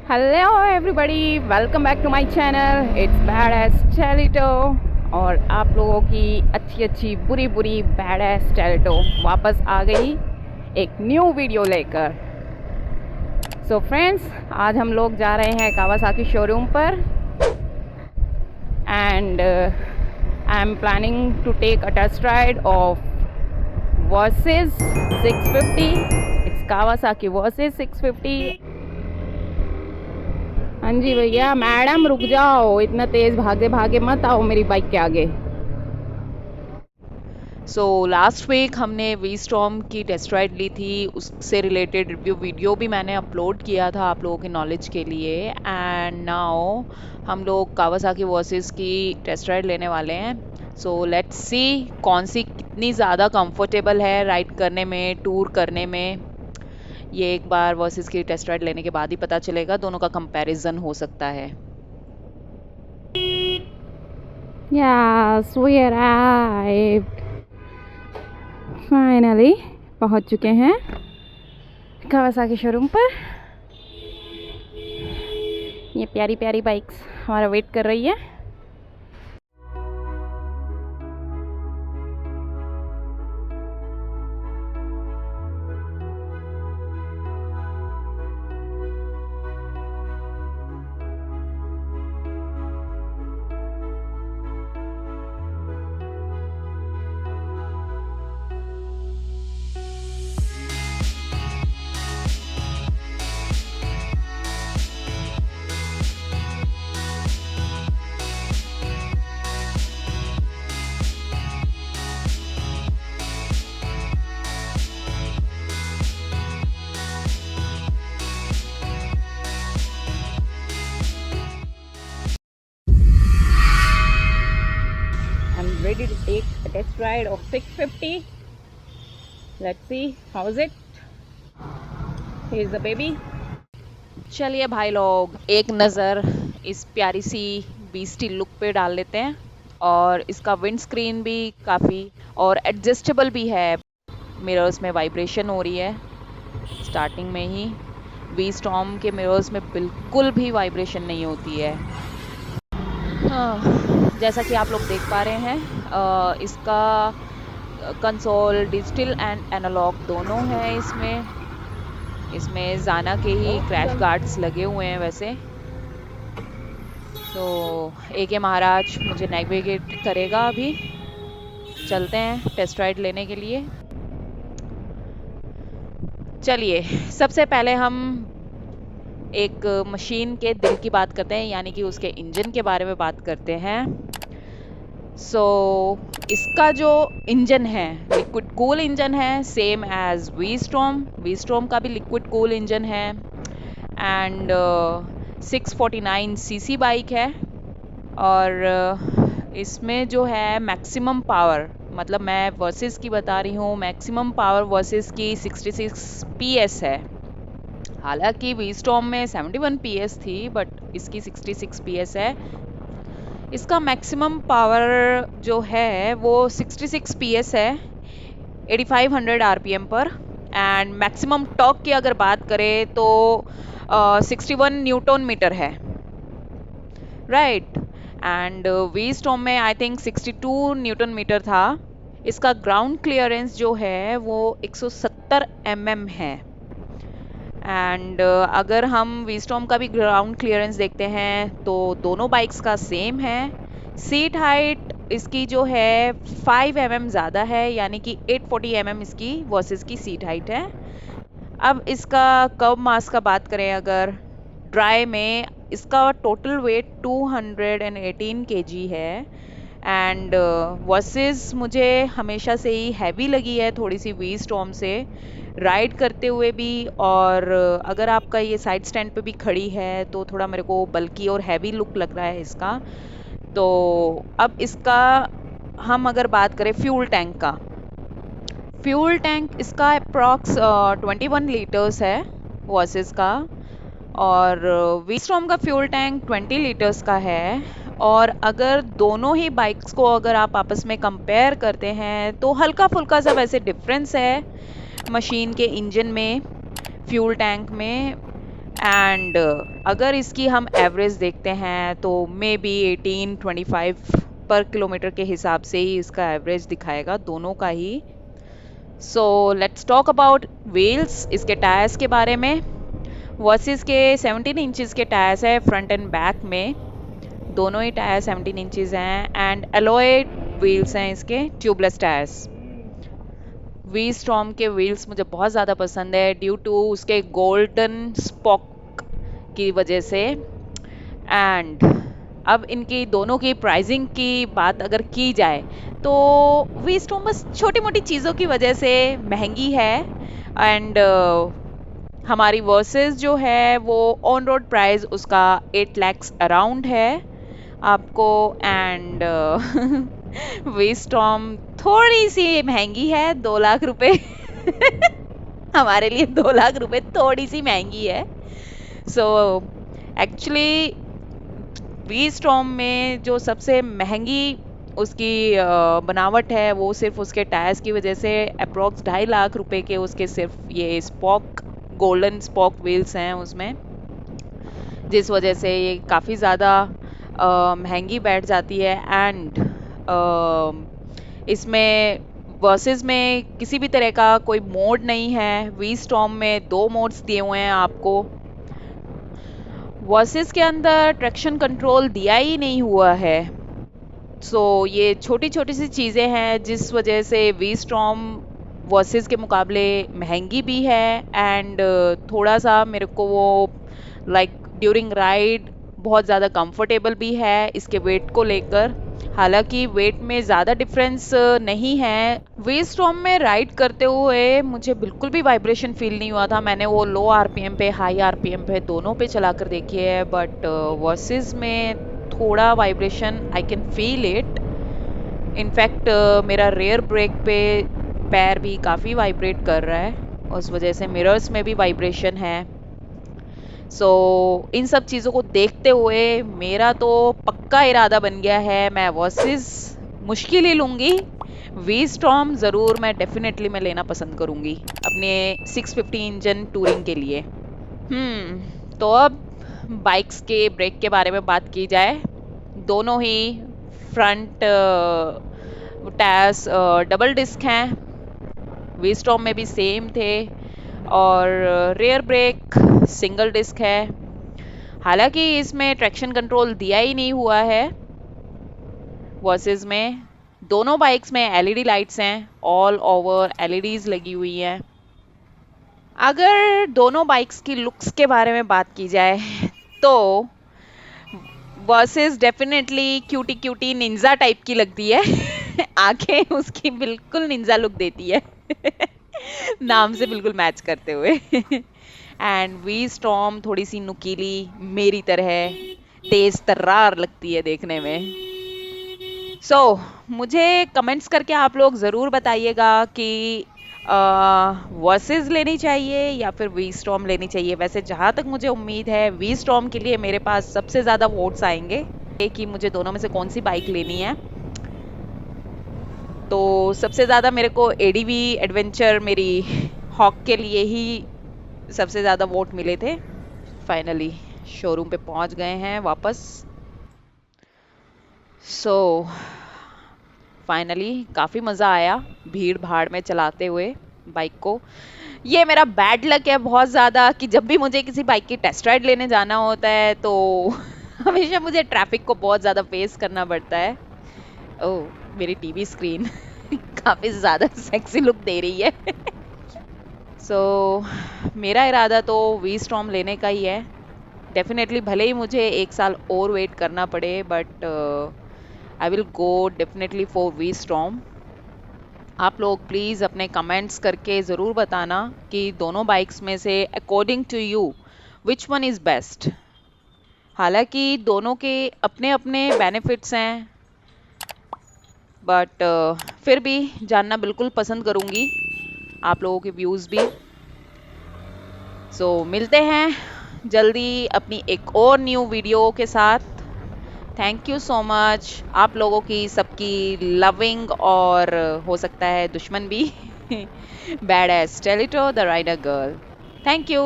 Hello everybody, welcome back to my channel. It's bad ass चैलिटो। और आप लोगों की अच्छी अच्छी बुरी बुरी बैड एस चैलिटो वापस आ गई एक न्यू वीडियो लेकर। सो फ्रेंड्स, आज हम लोग जा रहे हैं कावासाकी शोरूम पर and I am planning to take a test ride of Versys 650। It's Kawasaki Versys 650। हाँ जी भैया, मैडम रुक जाओ, इतना तेज भागे भागे मत आओ मेरी बाइक के आगे। लास्ट वीक हमने वी स्टॉर्म की टेस्ट राइड ली थी, उससे रिलेटेड रिव्यू वीडियो भी मैंने अपलोड किया था आप लोगों के नॉलेज के लिए। एंड नाउ हम लोग कावासाकी वर्सेस की टेस्ट राइड लेने वाले हैं। लेट्स सी कौन सी कितनी ज़्यादा कंफर्टेबल है राइड करने में, टूर करने में। ये एक बार वर्सेस की टेस्ट राइड लेने के बाद ही पता चलेगा, दोनों का कंपैरिजन हो सकता है। Yes, we arrived. फाइनली पहुंच चुके हैं कावासाकी शोरूम पर। ये प्यारी प्यारी बाइक्स हमारा वेट कर रही है। I'm ready to take a test ride of 650. Let's see how's it. Here's the baby. चलिए भाई लोग, एक नज़र इस प्यारी सी बीस्टी लुक पे डाल लेते हैं। और इसका विंड स्क्रीन भी काफ़ी और एडजस्टेबल भी है। मिरर्स में वाइब्रेशन हो रही है स्टार्टिंग में ही। वी स्टॉर्म के मिरर्स में बिल्कुल भी वाइब्रेशन नहीं होती है। जैसा कि आप लोग देख पा रहे हैं, इसका कंसोल डिजिटल एंड एनालॉग दोनों हैं। इसमें जाना के ही क्रैश गार्ड्स लगे हुए हैं वैसे तो। AK महाराज मुझे नेविगेट करेगा अभी। चलते हैं टेस्ट राइड लेने के लिए। चलिए, सबसे पहले हम एक मशीन के दिल की बात करते हैं, यानी कि उसके इंजन के बारे में बात करते हैं। इसका जो इंजन है लिक्विड कूल इंजन है, सेम एज वी स्टॉर्म का भी लिक्विड कूल इंजन है। एंड 649 सीसी बाइक है। और इसमें जो है मैक्सिमम पावर, मतलब मैं वर्सेस की बता रही हूँ, मैक्सिमम पावर वर्सेस की 66 PS है। हालांकि वी स्टॉर्म में 71 PS थी, बट इसकी 66 PS है। इसका मैक्सिमम पावर जो है वो 66 PS है 8500 RPM पर। एंड मैक्सिमम टॉर्क की अगर बात करें तो 61 न्यूटन मीटर है, राइट। एंड वी स्टॉर्म में आई थिंक 62 न्यूटन मीटर था। इसका ग्राउंड क्लियरेंस जो है वो 170 mm है। एंड अगर हम वी स्टॉर्म का भी ग्राउंड क्लियरेंस देखते हैं तो दोनों बाइक्स का सेम है। सीट हाइट इसकी जो है 5 mm ज़्यादा है, यानी कि 840 mm इसकी वर्सेस की सीट हाइट है। अब इसका कर्ब मास का बात करें अगर ड्राई में, इसका टोटल वेट 218 kg है। एंड वर्सेस मुझे हमेशा से ही हैवी लगी है थोड़ी सी वी स्टॉर्म से, राइड करते हुए भी। और अगर आपका ये साइड स्टैंड पे भी खड़ी है तो थोड़ा मेरे को बल्की और हैवी लुक लग रहा है इसका। तो अब इसका हम अगर बात करें फ्यूल टैंक का, फ्यूल टैंक इसका अप्रॉक्स 21 लीटर्स है वर्सेस का। और वी स्टॉर्म का फ्यूल टैंक 20 लीटर्स का है। और अगर दोनों ही बाइक्स को अगर आप आपस में कंपेयर करते हैं तो हल्का फुल्का सा वैसे डिफरेंस है मशीन के इंजन में, फ्यूल टैंक में। एंड अगर इसकी हम एवरेज देखते हैं तो मे बी 18-25 पर किलोमीटर के हिसाब से ही इसका एवरेज दिखाएगा दोनों का ही। So let's talk about wheels, इसके टायर्स के बारे में। वर्सेस के 17 इंचेस के टायर्स है फ्रंट एंड बैक में, दोनों ही टायर 17 इंचेस हैं एंड एलॉय व्हील्स हैं इसके, ट्यूबलेस टायर्स। वी स्टॉर्म के व्हील्स मुझे बहुत ज़्यादा पसंद है ड्यू टू उसके गोल्डन स्पॉक की वजह से। एंड अब इनकी दोनों की प्राइसिंग की बात अगर की जाए तो वी स्टॉर्म बस छोटी मोटी चीज़ों की वजह से महंगी है एंड हमारी वर्सेस जो है वो ऑन रोड प्राइस उसका 8 lakhs अराउंड है आपको। एंड वीस्टॉम थोड़ी सी महंगी है, 2 लाख रुपए हमारे लिए 2 लाख रुपए थोड़ी सी महंगी है। सो एक्चुअली वीस्टॉम में जो सबसे महंगी उसकी बनावट है वो सिर्फ उसके टायर्स की वजह से, अप्रोक्स 2.5 लाख रुपए के उसके सिर्फ ये स्पॉक, गोल्डन स्पॉक व्हील्स हैं उसमें, जिस वजह से ये काफ़ी ज़्यादा महंगी बैठ जाती है। एंड इसमें वर्सेस में किसी भी तरह का कोई मोड नहीं है। वी स्टॉर्म में 2 मोड्स दिए हुए हैं आपको। वर्सेस के अंदर ट्रैक्शन कंट्रोल दिया ही नहीं हुआ है। सो ये छोटी छोटी सी चीज़ें हैं जिस वजह से वी स्टॉर्म वर्सेस के मुकाबले महंगी भी है एंड थोड़ा सा मेरे को वो लाइक ड्यूरिंग राइड बहुत ज़्यादा कंफर्टेबल भी है इसके वेट को लेकर। हालांकि वेट में ज़्यादा डिफरेंस नहीं है। वी स्टॉर्म में राइड करते हुए मुझे बिल्कुल भी वाइब्रेशन फील नहीं हुआ था। मैंने वो लो आरपीएम पे, हाई आरपीएम पे, दोनों पे चला कर देखी है, बट वर्सेस में थोड़ा vibration I can feel it. In fact मेरा रेयर ब्रेक पे पैर भी काफ़ी वाइब्रेट कर रहा है, उस वजह से मिरर्स में भी वाइब्रेशन है। सो इन सब चीज़ों को देखते हुए मेरा तो पक्का इरादा बन गया है, मैं वर्सेस मुश्किल ही लूँगी। वी स्टॉर्म ज़रूर मैं डेफिनेटली मैं लेना पसंद करूँगी अपने 650 इंजन टूरिंग के लिए। तो अब बाइक्स के ब्रेक के बारे में बात की जाए, दोनों ही फ्रंट टायर्स डबल डिस्क हैं, वी स्टॉर्म में भी सेम थे, और रेयर ब्रेक सिंगल डिस्क है। हालांकि इसमें ट्रैक्शन कंट्रोल दिया ही नहीं हुआ है वर्सेस में। दोनों बाइक्स में एलईडी लाइट्स हैं, ऑल ओवर एलईडीज लगी हुई हैं। अगर दोनों बाइक्स की लुक्स के बारे में बात की जाए तो Versys definitely cutie cutie Ninja type की लगती है आंखें उसकी बिल्कुल निंजा लुक देती है नाम से बिल्कुल मैच करते हुए। एंड वी स्टॉर्म थोड़ी सी नुकीली, मेरी तरह तेज तर्रार लगती है देखने में। मुझे कमेंट्स करके आप लोग ज़रूर बताइएगा कि वर्सेस लेनी चाहिए या फिर वी स्टॉर्म लेनी चाहिए। वैसे जहाँ तक मुझे उम्मीद है वी स्टॉर्म के लिए मेरे पास सबसे ज़्यादा वोट्स आएंगे कि मुझे दोनों में से कौन सी बाइक लेनी है। तो सबसे ज़्यादा मेरे को एडीवी एडवेंचर मेरी हॉक के लिए ही सबसे ज़्यादा वोट मिले थे। फाइनली शोरूम पे पहुंच गए हैं वापस। फाइनली काफ़ी मज़ा आया भीड़ भाड़ में चलाते हुए बाइक को। ये मेरा बैड लक है बहुत ज़्यादा कि जब भी मुझे किसी बाइक की टेस्ट राइड लेने जाना होता है तो हमेशा मुझे ट्रैफिक को बहुत ज़्यादा फेस करना पड़ता है। ओह, मेरी टीवी स्क्रीन काफ़ी ज़्यादा सेक्सी लुक दे रही है। मेरा इरादा तो वी स्टॉर्म लेने का ही है डेफिनेटली, भले ही मुझे 1 साल और वेट करना पड़े, but I will go definitely for V Strom. आप लोग प्लीज़ अपने कमेंट्स करके ज़रूर बताना कि दोनों बाइक्स में से according to you which one is best. हालांकि दोनों के अपने अपने बेनिफिट्स हैं, बट फिर भी जानना बिल्कुल पसंद करूँगी आप लोगों के व्यूज़ भी। मिलते हैं जल्दी अपनी एक और न्यू वीडियो के साथ। थैंक यू सो मच आप लोगों की सबकी लविंग और हो सकता है दुश्मन भी बैड एज टेलिटो the rider girl. Thank you.